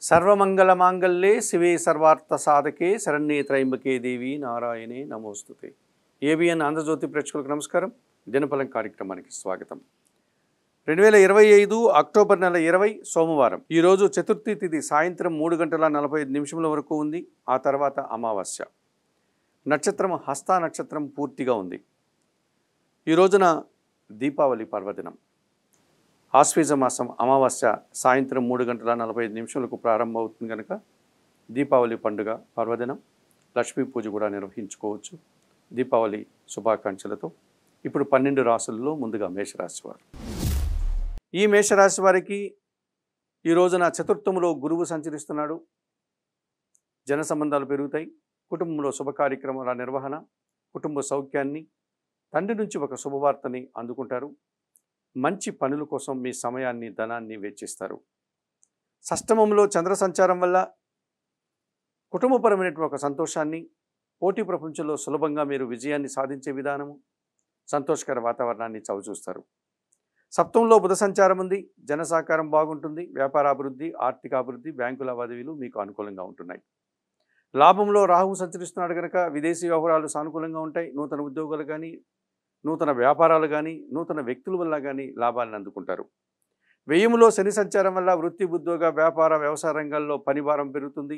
సర్వమంగళమాంగళ్యే శివే సర్వార్థసాధకే శరణ్యే త్రయంబకే దేవి నారాయణే నమోస్తుతే. ఏబిఎన్ ఆంధ్రజ్యోతి ప్రేక్షకులకు నమస్కారం. దినఫలం కార్యక్రమానికి స్వాగతం. 2025 అక్టోబర్ నెల 20 సోమవారం. ఈరోజు చతుర్థి తిథి సాయంత్రం 3:45 వరకు ఉంది. ఆ తర్వాత అమావాస్య. నక్షత్రం హస్త నక్షత్రం పూర్తిగా ఉంది. ఈ రోజున దీపావళి పర్వదినం. ఆశ్వీజ మాసం అమావాస్య సాయంత్రం 3:45 ప్రారంభమవుతుంది కనుక దీపావళి పండుగ పర్వదినం, లక్ష్మీ పూజ కూడా నిర్వహించుకోవచ్చు. దీపావళి శుభాకాంక్షలతో ఇప్పుడు 12 రాశుల్లో ముందుగా మేషరాశి వారు. ఈ మేషరాశి వారికి ఈ రోజున చతుర్థములో గురువు సంచరిస్తున్నాడు. జన సంబంధాలు పెరుగుతాయి. కుటుంబంలో శుభ కార్యక్రమాల నిర్వహణ, కుటుంబ సౌఖ్యాన్ని, తండ్రి నుంచి ఒక శుభవార్తని అందుకుంటారు. మంచి పనుల కోసం మీ సమయాన్ని, ధనాన్ని వెచ్చిస్తారు. షష్టమంలో చంద్ర సంచారం వల్ల కుటుంబపరమైనటువంటి ఒక సంతోషాన్ని, పోటీ ప్రపంచంలో సులభంగా మీరు విజయాన్ని సాధించే విధానము, సంతోషకర వాతావరణాన్ని చవిచూస్తారు. సప్తమంలో బుధ సంచారం ఉంది. జన సహకారం బాగుంటుంది. వ్యాపారాభివృద్ధి, ఆర్థికాభివృద్ధి, బ్యాంకు లావాదేవీలు మీకు అనుకూలంగా ఉంటున్నాయి. లాభంలో రాహువు సంచరిస్తున్నాడు కనుక విదేశీ వ్యవహారాలు సానుకూలంగా ఉంటాయి. నూతన ఉద్యోగాలు కానీ, నూతన వ్యాపారాలు కానీ, నూతన వ్యక్తుల వల్ల కానీ లాభాలను అందుకుంటారు. వ్యయములో శని సంచారం వల్ల వృత్తి, ఉద్యోగ, వ్యాపార, వ్యవసాయ రంగాల్లో పనిభారం పెరుగుతుంది.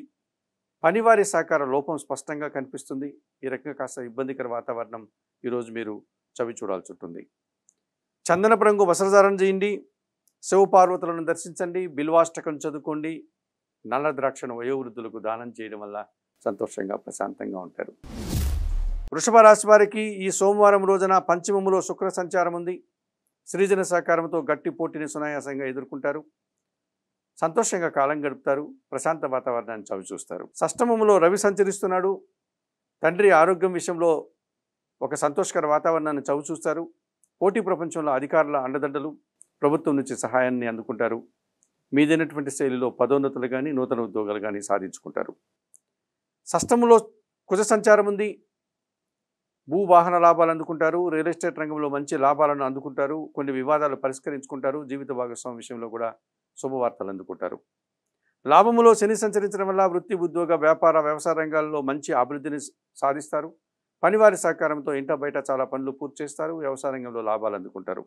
పనివారి సహకార లోపం స్పష్టంగా కనిపిస్తుంది. ఈ రకంగా కాస్త ఇబ్బందికర వాతావరణం ఈరోజు మీరు చవి చూడాల్సి ఉంటుంది. చందనపు రంగు వస్త్రధారణ చేయండి. శివపార్వతులను దర్శించండి. బిల్వాష్టకం చదువుకోండి. నల్ల ద్రాక్షను వయోవృద్ధులకు దానం చేయడం వల్ల సంతోషంగా, ప్రశాంతంగా ఉంటారు. వృషభ రాశి వారికి ఈ సోమవారం రోజున పంచమములో శుక్ర సంచారం ఉంది. సృజన సహకారంతో గట్టి పోటీని సునాయాసంగా ఎదుర్కొంటారు. సంతోషంగా కాలం గడుపుతారు. ప్రశాంత వాతావరణాన్ని చవిచూస్తారు. షష్టమములో రవి సంచరిస్తున్నాడు. తండ్రి ఆరోగ్యం విషయంలో ఒక సంతోషకర వాతావరణాన్ని చవిచూస్తారు. పోటీ ప్రపంచంలో అధికారుల అండదండలు, ప్రభుత్వం నుంచి సహాయాన్ని అందుకుంటారు. మీదైనటువంటి శైలిలో పదోన్నతులు కానీ, నూతన ఉద్యోగాలు కానీ సాధించుకుంటారు. షష్టములో కుజ సంచారం ఉంది. భూవాహన లాభాలు అందుకుంటారు. రియల్ ఎస్టేట్ రంగంలో మంచి లాభాలను అందుకుంటారు. కొన్ని వివాదాలు పరిష్కరించుకుంటారు. జీవిత భాగస్వామి విషయంలో కూడా శుభవార్తలు అందుకుంటారు. లాభములో శని సంచరించడం వల్ల వృత్తి, ఉద్యోగ, వ్యాపార, వ్యవసాయ రంగాల్లో మంచి అభివృద్ధిని సాధిస్తారు. పనివారి సహకారంతో ఇంట బయట చాలా పనులు పూర్తి చేస్తారు. వ్యవసాయ రంగంలో లాభాలు అందుకుంటారు.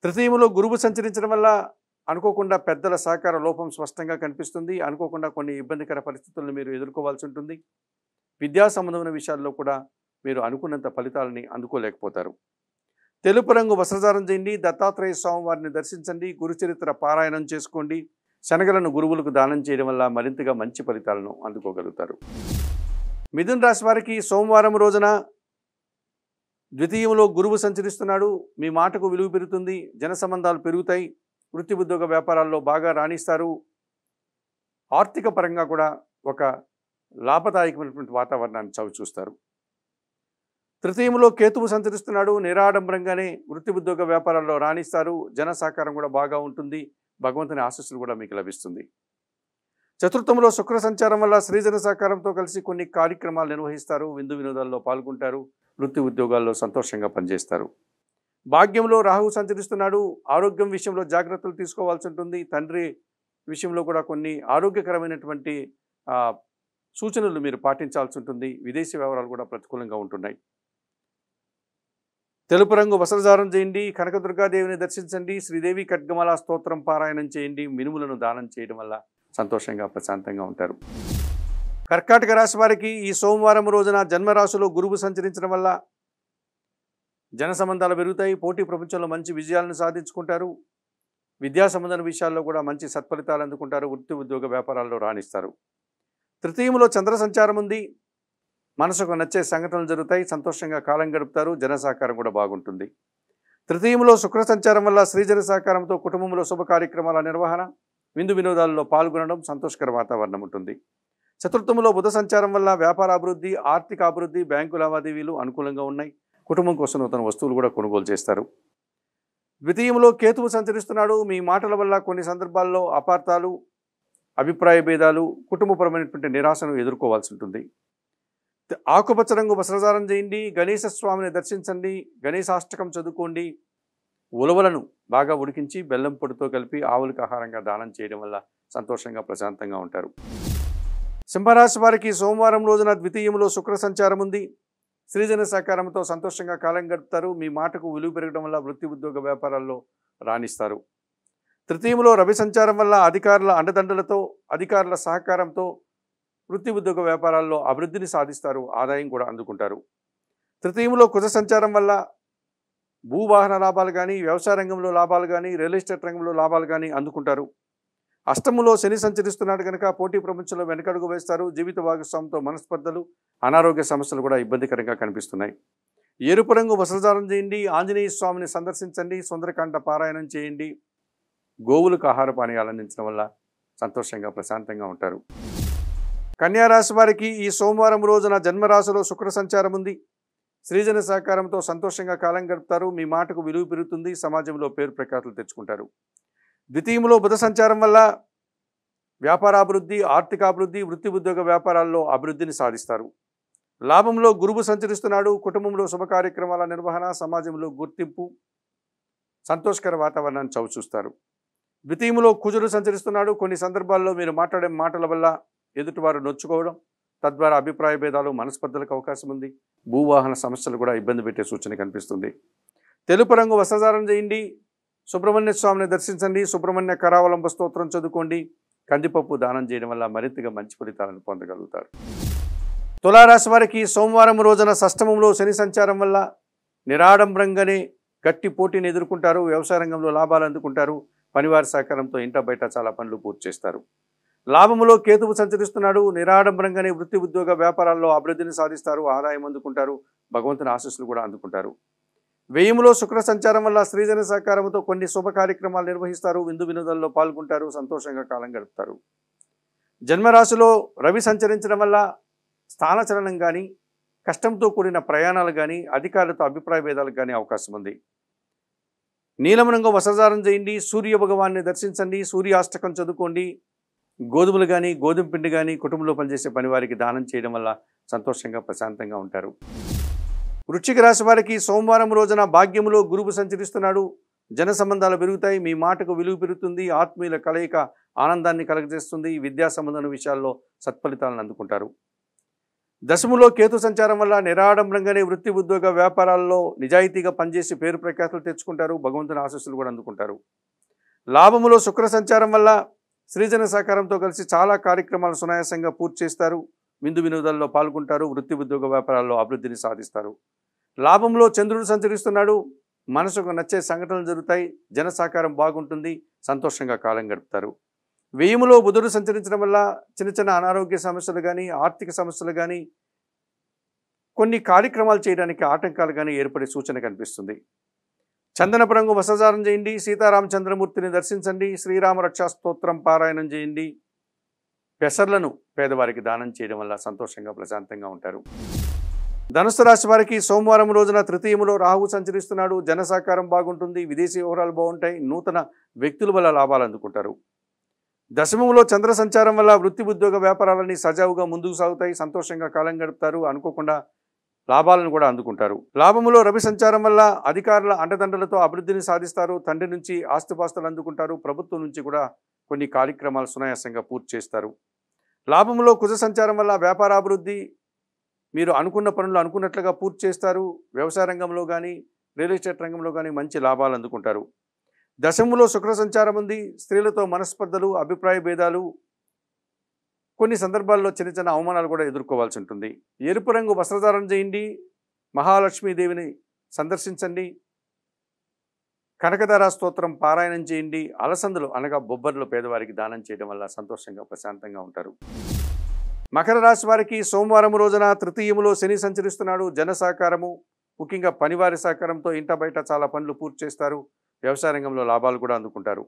తృతీయములో గురువు సంచరించడం వల్ల అనుకోకుండా పెద్దల సహకార లోపం స్పష్టంగా కనిపిస్తుంది. అనుకోకుండా కొన్ని ఇబ్బందికర పరిస్థితులను మీరు ఎదుర్కోవాల్సి ఉంటుంది. విద్యా సంబంధమైన విషయాల్లో కూడా మీరు అనుకున్నంత ఫలితాలని అందుకోలేకపోతారు. తెలుపు రంగు వస్త్రధారణ చేయండి. దత్తాత్రేయ స్వామి వారిని దర్శించండి. గురుచరిత్ర పారాయణం చేసుకోండి. శనగలను గురువులకు దానం చేయడం వల్ల మరింతగా మంచి ఫలితాలను అందుకోగలుగుతారు. మిథున రాశి వారికి సోమవారం రోజున ద్వితీయంలో గురువు సంచరిస్తున్నాడు. మీ మాటకు విలువ పెరుగుతుంది. జన సంబంధాలు పెరుగుతాయి. వృత్తి, ఉద్యోగ, వ్యాపారాల్లో బాగా రాణిస్తారు. ఆర్థిక పరంగా కూడా ఒక లాభదాయకమైనటువంటి వాతావరణాన్ని చవిచూస్తారు. తృతీయంలో కేతువు సంచరిస్తున్నాడు. నిరాడంబరంగానే వృత్తి, ఉద్యోగ, వ్యాపారాల్లో రాణిస్తారు. జన సహకారం కూడా బాగా ఉంటుంది. భగవంతుని ఆశీస్సులు కూడా మీకు లభిస్తుంది. చతుర్థంలో శుక్ర సంచారం వల్ల సృజన సహకారంతో కలిసి కొన్ని కార్యక్రమాలు నిర్వహిస్తారు. విందు వినోదాల్లో పాల్గొంటారు. వృత్తి, ఉద్యోగాల్లో సంతోషంగా పనిచేస్తారు. భాగ్యంలో రాహువు సంచరిస్తున్నాడు. ఆరోగ్యం విషయంలో జాగ్రత్తలు తీసుకోవాల్సి ఉంటుంది. తండ్రి విషయంలో కూడా కొన్ని ఆరోగ్యకరమైనటువంటి సూచనలు మీరు పాటించాల్సి ఉంటుంది. విదేశీ వ్యవహారాలు కూడా ప్రతికూలంగా ఉంటున్నాయి. తెలుపు రంగు వస్త్రధారణ చేయండి. కనకదుర్గాదేవిని దర్శించండి. శ్రీదేవి ఖడ్గమాల స్తోత్రం పారాయణం చేయండి. మినుములను దానం చేయడం వల్ల సంతోషంగా, ప్రశాంతంగా ఉంటారు. కర్కాటక రాశి వారికి ఈ సోమవారం రోజున జన్మరాశిలో గురువు సంచరించడం వల్ల జన సంబంధాలు పెరుగుతాయి. పోటీ ప్రపంచంలో మంచి విజయాలను సాధించుకుంటారు. విద్యా సంబంధమైన విషయాల్లో కూడా మంచి సత్ఫలితాలు అందుకుంటారు. వృత్తి, ఉద్యోగ, వ్యాపారాల్లో రాణిస్తారు. తృతీయంలో చంద్ర సంచారం ఉంది. మనసుకు నచ్చే సంఘటనలు జరుగుతాయి. సంతోషంగా కాలం గడుపుతారు. జన సహకారం కూడా బాగుంటుంది. తృతీయంలో శుక్ర సంచారం వల్ల శ్రీజన సహకారంతో కుటుంబంలో శుభ కార్యక్రమాల నిర్వహణ, విందు వినోదాల్లో పాల్గొనడం, సంతోషకర వాతావరణం ఉంటుంది. చతుర్థంలో బుధ సంచారం వల్ల వ్యాపార అభివృద్ధి, ఆర్థిక అభివృద్ధి, బ్యాంకు లావాదేవీలు అనుకూలంగా ఉన్నాయి. కుటుంబం కోసం నూతన వస్తువులు కూడా కొనుగోలు చేస్తారు. ద్వితీయంలో కేతువు సంచరిస్తున్నాడు. మీ మాటల వల్ల కొన్ని సందర్భాల్లో అపార్థాలు, అభిప్రాయ భేదాలు, కుటుంబపరమైనటువంటి నిరాశను ఎదుర్కోవాల్సి ఉంటుంది. ఆకుపచ్చ రంగు వస్త్రధారణ చేయండి. గణేశ స్వామిని దర్శించండి. గణేశాష్టకం చదువుకోండి. ఉలవలను బాగా ఉడికించి బెల్లం పొడితో కలిపి ఆవులకు ఆహారంగా దానం చేయడం వల్ల సంతోషంగా ప్రశాంతంగా ఉంటారు. సింహరాశి వారికి సోమవారం రోజున ద్వితీయంలో శుక్ర సంచారం ఉంది. స్త్రీజన సహకారంతో సంతోషంగా కాలం గడుపుతారు. మీ మాటకు విలువ పెరగడం వల్ల వృత్తి ఉద్యోగ వ్యాపారాల్లో రాణిస్తారు. తృతీయంలో రవి సంచారం వల్ల అధికారుల అండదండలతో అధికారుల సహకారంతో వృత్తి ఉద్యోగ వ్యాపారాల్లో అభివృద్ధిని సాధిస్తారు. ఆదాయం కూడా అందుకుంటారు. తృతీయంలో కుజ సంచారం వల్ల భూవాహన లాభాలు కానీ, వ్యవసాయ రంగంలో లాభాలు కానీ, రియల్ ఎస్టేట్ రంగంలో లాభాలు కానీ అందుకుంటారు. అష్టములో శని సంచరిస్తున్నాడు కనుక పోటీ ప్రపంచంలో వెనకడుగు వేస్తారు. జీవిత భాగస్వామితో మనస్పర్ధలు, అనారోగ్య సమస్యలు కూడా ఇబ్బందికరంగా కనిపిస్తున్నాయి. ఎరుపు రంగు వస్త్రధారణ చేయండి. ఆంజనేయ స్వామిని సందర్శించండి. సుందరకాండ పారాయణం చేయండి. గోవులకు ఆహార పానీయాలు అందించడం వల్ల సంతోషంగా ప్రశాంతంగా ఉంటారు. కన్యారాశి వారికి ఈ సోమవారం రోజున జన్మరాశిలో శుక్ర సంచారం ఉంది. స్త్రీజన సహకారంతో సంతోషంగా కాలం గడుపుతారు. మీ మాటకు విలువ పెరుగుతుంది. సమాజంలో పేరు ప్రఖ్యాతులు తెచ్చుకుంటారు. ద్వితీయంలో బుధ సంచారం వల్ల వ్యాపారాభివృద్ధి, ఆర్థికాభివృద్ధి, వృత్తి ఉద్యోగ వ్యాపారాల్లో అభివృద్ధిని సాధిస్తారు. లాభంలో గురువు సంచరిస్తున్నాడు. కుటుంబంలో శుభ కార్యక్రమాల నిర్వహణ, సమాజంలో గుర్తింపు, సంతోషకర వాతావరణాన్ని చవిచూస్తారు. ద్వితీయంలో కుజుడు సంచరిస్తున్నాడు. కొన్ని సందర్భాల్లో మీరు మాట్లాడే మాటల వల్ల ఎదుటివారు నొచ్చుకోవడం, తద్వారా అభిప్రాయ భేదాలు, మనస్పర్ధలకు అవకాశం ఉంది. భూవాహన సమస్యలు కూడా ఇబ్బంది పెట్టే సూచన కనిపిస్తుంది. తెలుపు రంగు వస్త్రధారణ చేయండి. సుబ్రహ్మణ్య స్వామిని దర్శించండి. సుబ్రహ్మణ్య కరావలంబ స్తోత్రం చదువుకోండి. కందిపప్పు దానం చేయడం వల్ల మరింతగా మంచి ఫలితాలను పొందగలుగుతారు. తులారాశి వారికి సోమవారం రోజున షష్టమంలో శని సంచారం వల్ల నిరాడంబరంగానే గట్టి పోటీని ఎదుర్కొంటారు. వ్యవసాయ రంగంలో లాభాలు అందుకుంటారు. పనివారి సహకారంతో ఇంట బయట చాలా పనులు పూర్తి చేస్తారు. లాభములో కేతువు సంచరిస్తున్నాడు. నిరాడంబరంగానే వృత్తి ఉద్యోగ వ్యాపారాల్లో అభివృద్ధిని సాధిస్తారు. ఆదాయం అందుకుంటారు. భగవంతుని ఆశీస్సులు కూడా అందుకుంటారు. వ్యయములో శుక్ర సంచారం వల్ల స్త్రీజన సహకారంతో కొన్ని శుభ కార్యక్రమాలు నిర్వహిస్తారు. విందు వినోదాల్లో పాల్గొంటారు. సంతోషంగా కాలం గడుపుతారు. జన్మరాశిలో రవి సంచరించడం వల్ల స్థానచలనం కానీ, కష్టంతో కూడిన ప్రయాణాలు కానీ, అధికారులతో అభిప్రాయ భేదాలకు కానీ అవకాశం ఉంది. నీలం రంగు వస్త్రధారణ చేయండి. సూర్య భగవాన్ని దర్శించండి. సూర్యాష్టకం చదువుకోండి. గోధుమలు కానీ, గోధుమ పిండి కానీ కుటుంబంలో పనిచేసే పనివారికి దానం చేయడం వల్ల సంతోషంగా ప్రశాంతంగా ఉంటారు. వృశ్చిక రాశి వారికి సోమవారం రోజున భాగ్యములో గురువు సంచరిస్తున్నాడు. జన సంబంధాలు పెరుగుతాయి. మీ మాటకు విలువ పెరుగుతుంది. ఆత్మీయుల కలయిక ఆనందాన్ని కలగజేస్తుంది. విద్యా సంబంధం విషయాల్లో సత్ఫలితాలను అందుకుంటారు. దశములో కేతు సంచారం వల్ల నిరాడంబరంగానే వృత్తి ఉద్యోగ వ్యాపారాల్లో నిజాయితీగా పనిచేసి పేరు ప్రఖ్యాతులు తెచ్చుకుంటారు. భగవంతుని ఆశీస్సులు కూడా అందుకుంటారు. లాభములో శుక్ర సంచారం వల్ల స్త్రీజన సహకారంతో కలిసి చాలా కార్యక్రమాలు సునాయాసంగా పూర్తి చేస్తారు. విందు వినోదాల్లో పాల్గొంటారు. వృత్తి ఉద్యోగ వ్యాపారాల్లో అభివృద్ధిని సాధిస్తారు. లాభంలో చంద్రుడు సంచరిస్తున్నాడు. మనసుకు నచ్చే సంఘటనలు జరుగుతాయి. జన సహకారం బాగుంటుంది. సంతోషంగా కాలం గడుపుతారు. వ్యయములో బుధుడు సంచరించడం వల్ల చిన్న చిన్న అనారోగ్య సమస్యలు కానీ, ఆర్థిక సమస్యలు కానీ, కొన్ని కార్యక్రమాలు చేయడానికి ఆటంకాలు కానీ ఏర్పడే సూచన కనిపిస్తుంది. చందనపు రంగు వస్త్రధారణ చేయండి. సీతారామచంద్రమూర్తిని దర్శించండి. శ్రీరామ రక్షా స్తోత్రం పారాయణం చేయండి. పెసర్లను పేదవారికి దానం చేయడం వల్ల సంతోషంగా ప్రశాంతంగా ఉంటారు. ధనుసు రాశి వారికి సోమవారం రోజున తృతీయములో రాహువు సంచరిస్తున్నాడు. జన సహకారం బాగుంటుంది. విదేశీ వ్యవహారాలు బాగుంటాయి. నూతన వ్యక్తుల వల్ల లాభాలు అందుకుంటారు. దశమములో చంద్ర సంచారం వల్ల వృత్తి ఉద్యోగ వ్యాపారాలన్నీ సజావుగా ముందుకు సాగుతాయి. సంతోషంగా కాలం గడుపుతారు. అనుకోకుండా లాభాలను కూడా అందుకుంటారు. లాభములో రవి సంచారం వల్ల అధికారుల అండదండలతో అభివృద్ధిని సాధిస్తారు. తండ్రి నుంచి ఆస్తిపాస్తులు అందుకుంటారు. ప్రభుత్వం నుంచి కూడా కొన్ని కార్యక్రమాలు సునాయాసంగా పూర్తి చేస్తారు. లాభములో కుజ సంచారం వల్ల వ్యాపారాభివృద్ధి, మీరు అనుకున్న పనులు అనుకున్నట్లుగా పూర్తి చేస్తారు. వ్యవసాయ రంగంలో కానీ, రియల్ ఎస్టేట్ రంగంలో కానీ మంచి లాభాలు అందుకుంటారు. దశములో శుక్ర సంచారం ఉంది. స్త్రీలతో మనస్పర్ధలు, అభిప్రాయ భేదాలు, కొన్ని సందర్భాల్లో చిన్న చిన్న అవమానాలు కూడా ఎదుర్కోవాల్సి ఉంటుంది. ఎరుపు రంగు వస్త్రధారణ చేయండి. మహాలక్ష్మీదేవిని సందర్శించండి. కనకధార స్తోత్రం పారాయణం చేయండి. అలసందులు అనగా బొబ్బర్లు పేదవారికి దానం చేయడం వల్ల సంతోషంగా ప్రశాంతంగా ఉంటారు. మకర రాశి వారికి సోమవారం రోజున తృతీయములో శని సంచరిస్తున్నాడు. జన సహకారము, ముఖ్యంగా పనివారి సహకారంతో ఇంట బయట చాలా పనులు పూర్తి చేస్తారు. వ్యవసాయ రంగంలో లాభాలు కూడా అందుకుంటారు.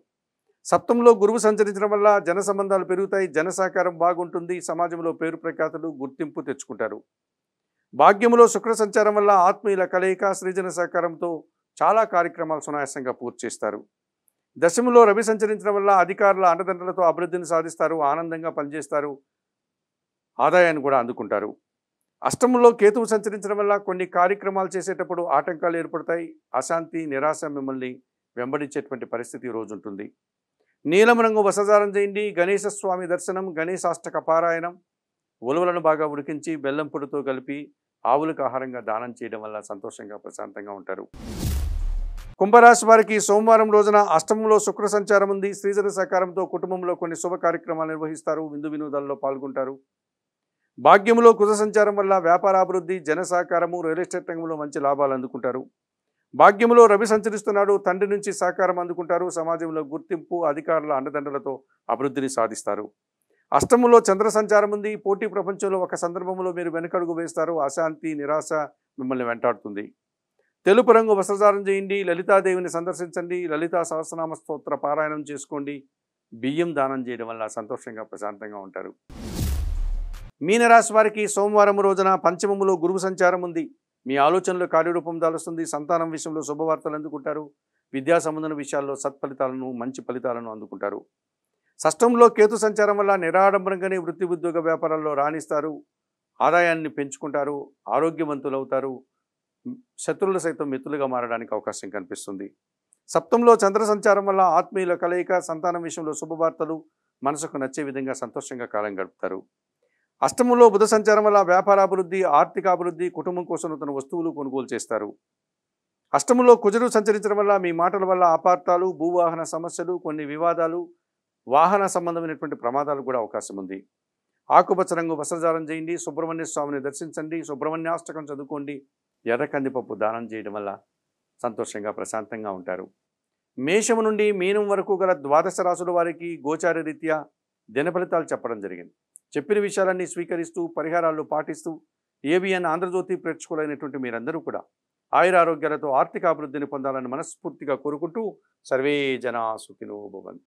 సప్తంలో గురువు సంచరించడం వల్ల జన సంబంధాలు పెరుగుతాయి. జన సహకారం బాగుంటుంది. సమాజంలో పేరు ప్రఖ్యాతులు, గుర్తింపు తెచ్చుకుంటారు. భాగ్యములో శుక్ర సంచారం వల్ల ఆత్మీయుల కలయిక, సృజన సహకారంతో చాలా కార్యక్రమాలు సునాయాసంగా పూర్తి చేస్తారు. దశములో రవి సంచరించడం వల్ల అధికారుల అండదండలతో అభివృద్ధిని సాధిస్తారు. ఆనందంగా పనిచేస్తారు. ఆదాయాన్ని కూడా అందుకుంటారు. అష్టమంలో కేతువు సంచరించడం వల్ల కొన్ని కార్యక్రమాలు చేసేటప్పుడు ఆటంకాలు ఏర్పడతాయి. అశాంతి, నిరాశ మిమ్మల్ని వెంబడించేటువంటి పరిస్థితి ఈ రోజు ఉంటుంది. నీలం రంగు వస్త్రధారణ చేయండి. గణేశ స్వామి దర్శనం, గణేశాష్టక పారాయణం, ఉలవలను బాగా ఉడికించి బెల్లం పొడితో కలిపి ఆవులకు ఆహారంగా దానం చేయడం వల్ల సంతోషంగా ప్రశాంతంగా ఉంటారు. కుంభరాశి వారికి సోమవారం రోజున అష్టమంలో శుక్ర సంచారం ఉంది. శ్రీజన సహకారంతో కుటుంబంలో కొన్ని శుభ కార్యక్రమాలు నిర్వహిస్తారు. విందు వినోదాల్లో పాల్గొంటారు. భాగ్యములో కుజ సంచారం వల్ల వ్యాపారాభివృద్ధి, జన సహకారము, రియల్ ఎస్టేట్ రంగంలో మంచి లాభాలు అందుకుంటారు. భాగ్యములో రవి సంచరిస్తున్నాడు. తండ్రి నుంచి సహకారం అందుకుంటారు. సమాజంలో గుర్తింపు, అధికారుల అండదండలతో అభివృద్ధిని సాధిస్తారు. అష్టమంలో చంద్ర సంచారం ఉంది. పోటీ ప్రపంచంలో ఒక సందర్భంలో మీరు వెనకడుగు వేస్తారు. అశాంతి, నిరాశ మిమ్మల్ని వెంటాడుతుంది. తెలుపు రంగు వస్త్రధారణ చేయండి. లలితాదేవిని సందర్శించండి. లలితా సహస్రనామ స్తోత్ర పారాయణం చేసుకోండి. బియ్యం దానం చేయడం వల్ల సంతోషంగా ప్రశాంతంగా ఉంటారు. మీనరాశి వారికి సోమవారం రోజున పంచమములో గురువు సంచారం ఉంది. మీ ఆలోచనలు కార్యరూపం దాలుస్తుంది. సంతానం విషయంలో శుభవార్తలు అందుకుంటారు. విద్యా సంబంధన విషయాల్లో సత్ఫలితాలను, మంచి ఫలితాలను అందుకుంటారు. షష్టంలో కేతు సంచారం వల్ల నిరాడంబరంగానే వృత్తి ఉద్యోగ వ్యాపారాల్లో రాణిస్తారు. ఆదాయాన్ని పెంచుకుంటారు. ఆరోగ్యవంతులవుతారు. శత్రువులు సైతం మిత్రులుగా మారడానికి అవకాశం కనిపిస్తుంది. సప్తంలో చంద్ర సంచారం వల్ల ఆత్మీయుల కలయిక, సంతానం విషయంలో శుభవార్తలు, మనసుకు నచ్చే విధంగా సంతోషంగా కాలం గడుపుతారు. అష్టమంలో బుధ సంచారం వల్ల వ్యాపారాభివృద్ధి, ఆర్థికాభివృద్ధి, కుటుంబం కోసం నూతన వస్తువులు కొనుగోలు చేస్తారు. అష్టమంలో కుజుడు సంచరించడం వల్ల మీ మాటల వల్ల అపార్థాలు, భూవాహన సమస్యలు, కొన్ని వివాదాలు, వాహన సంబంధమైనటువంటి ప్రమాదాలు కూడా అవకాశం ఉంది. ఆకుపచ్చ రంగు వస్త్రధారణ చేయండి. సుబ్రహ్మణ్య స్వామిని దర్శించండి. సుబ్రహ్మణ్యాష్టకం చదువుకోండి. ఎర్ర కందిపప్పు దానం చేయడం వల్ల సంతోషంగా ప్రశాంతంగా ఉంటారు. మేషము నుండి మీనం వరకు గల ద్వాదశ రాశుల వారికి గోచార రీత్యా దిన ఫలితాలు చెప్పడం జరిగింది. చెప్పిన విషయాలన్నీ స్వీకరిస్తూ పరిహారాలు పాటిస్తూ ఏబిఎన్ ఆంధ్రజ్యోతి ప్రేక్షకులైనటువంటి మీరందరూ కూడా ఆయురారోగ్యాలతో ఆర్థిక అభివృద్ధిని పొందాలని మనస్ఫూర్తిగా కోరుకుంటూ సర్వే జనా సుఖినో భవంతు.